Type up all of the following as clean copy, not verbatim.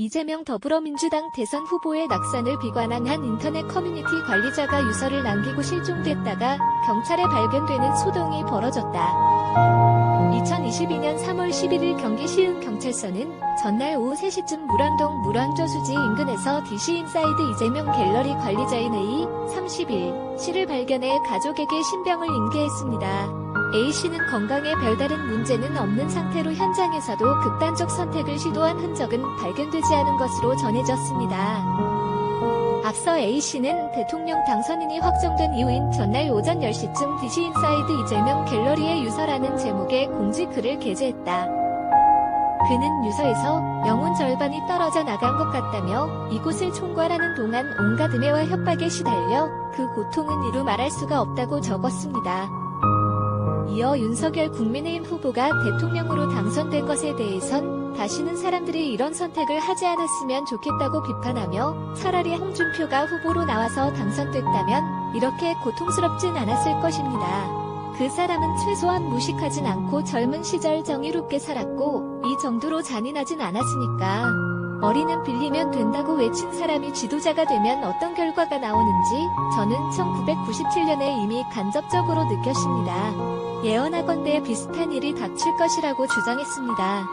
이재명 더불어민주당 대선 후보의 낙선을 비관한 한 인터넷 커뮤니티 관리자가 유서를 남기고 실종됐다가 경찰에 발견되는 소동이 벌어졌다. 2022년 3월 11일 경기 시흥경찰서는 전날 오후 3시쯤 물안동 물안저수지 인근에서 DC인사이드 이재명 갤러리 관리자인 A, 31씨를 발견해 가족에게 신병을 인계했습니다. A씨는 건강에 별다른 문제는 없는 상태로 현장에서도 극단적 선택을 시도한 흔적은 발견되지 않은 것으로 전해졌습니다. 앞서 A씨는 대통령 당선인이 확정된 이후인 전날 오전 10시쯤 DC인사이드 이재명 갤러리의 유서라는 제목의 공지글을 게재했다. 그는 유서에서 영혼 절반이 떨어져 나간 것 같다며 이곳을 총괄하는 동안 온갖 음해와 협박에 시달려 그 고통은 이루 말할 수가 없다고 적었습니다. 이어 윤석열 국민의힘 후보가 대통령으로 당선된 것에 대해선 다시는 사람들이 이런 선택을 하지 않았으면 좋겠다고 비판하며 차라리 홍준표가 후보로 나와서 당선됐다면 이렇게 고통스럽진 않았을 것입니다. 그 사람은 최소한 무식하진 않고 젊은 시절 정의롭게 살았고 이 정도로 잔인하진 않았으니까. 머리는 빌리면 된다고 외친 사람이 지도자가 되면 어떤 결과가 나오는지 저는 1997년에 이미 간접적으로 느꼈습니다. 예언하건대 비슷한 일이 닥칠 것이라고 주장했습니다.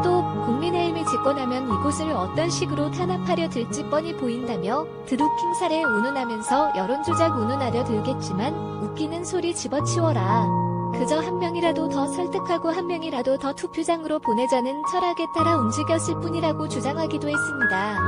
또 국민의힘이 집권하면 이곳을 어떤 식으로 탄압하려 들지 뻔히 보인다며 드루킹 사례 운운하면서 여론조작 운운하려 들겠지만 웃기는 소리 집어치워라. 그저 한 명이라도 더 설득하고 한 명이라도 더 투표장으로 보내자는 철학에 따라 움직였을 뿐이라고 주장하기도 했습니다.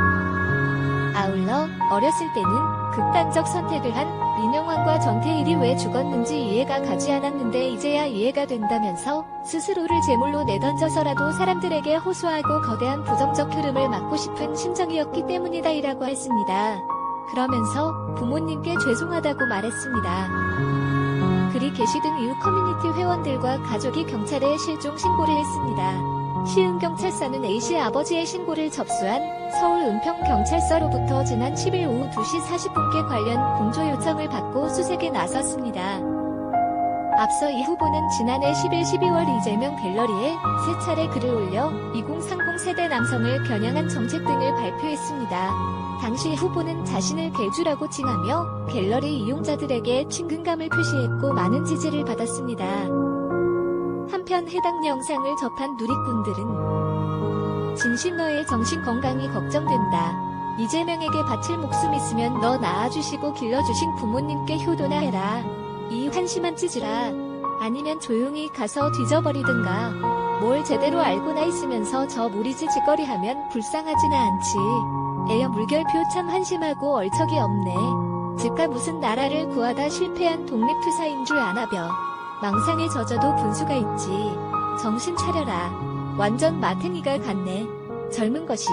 아울러 어렸을 때는 극단적 선택을 한 민영환과 전태일이 왜 죽었는지 이해가 가지 않았는데 이제야 이해가 된다면서 스스로를 제물로 내던져서라도 사람들에게 호소하고 거대한 부정적 흐름을 막고 싶은 심정이었기 때문이다이라고 했습니다. 그러면서 부모님께 죄송하다고 말했습니다. 글이 게시된 이후 커뮤니티 회원들과 가족이 경찰에 실종 신고를 했습니다. 시흥경찰서는 A씨 아버지의 신고를 접수한 서울 은평경찰서로부터 지난 10일 오후 2시 40분께 관련 공조 요청을 받고 수색에 나섰습니다. 앞서 이 후보는 지난해 11, 12월 이재명 갤러리에 3차례 글을 올려 2030 세대 남성을 겨냥한 정책 등을 발표했습니다. 당시 후보는 자신을 개주라고 칭하며 갤러리 이용자들에게 친근감을 표시했고 많은 지지를 받았습니다. 한편 해당 영상을 접한 누리꾼들은 진심 너의 정신건강이 걱정된다. 이재명에게 바칠 목숨 있으면 너 낳아주시고 길러주신 부모님께 효도나 해라. 이 한심한 찌질아. 아니면 조용히 가서 뒤져버리든가. 뭘 제대로 알고나 있으면서 저 무리지직거리 하면 불쌍하지나 않지. 에여 물결표 참 한심하고 얼척이 없네. 즉가 무슨 나라를 구하다 실패한 독립투사인 줄 아나벼. 망상에 젖어도 분수가 있지. 정신 차려라. 완전 마탱이가 같네. 젊은 것이.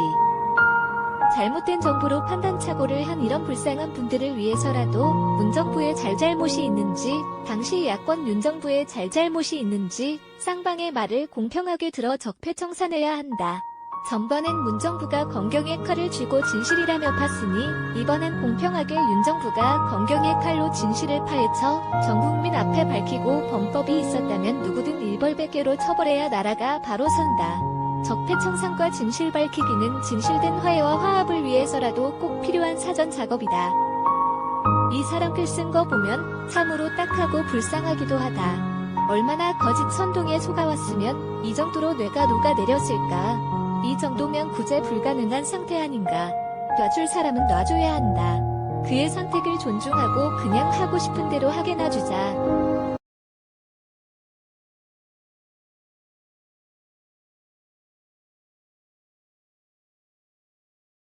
잘못된 정보로 판단착오를 한 이런 불쌍한 분들을 위해서라도 문정부의 잘잘못이 있는지 당시 야권 윤정부의 잘잘못이 있는지 쌍방의 말을 공평하게 들어 적폐청산해야 한다. 전번엔 문정부가 검경의 칼을 쥐고 진실이라며 팠으니 이번엔 공평하게 윤정부가 검경의 칼로 진실을 파헤쳐 전국민 앞에 밝히고 범법이 있었다면 누구든 일벌백계로 처벌해야 나라가 바로 선다. 적폐청산과 진실 밝히기는 진실된 화해와 화합을 위해서라도 꼭 필요한 사전 작업이다. 이 사람 글 쓴 거 보면 참으로 딱하고 불쌍하기도 하다. 얼마나 거짓 선동에 속아왔으면 이 정도로 뇌가 녹아내렸을까. 이 정도면 구제 불가능한 상태 아닌가. 놔줄 사람은 놔줘야 한다. 그의 선택을 존중하고 그냥 하고 싶은 대로 하게 놔주자.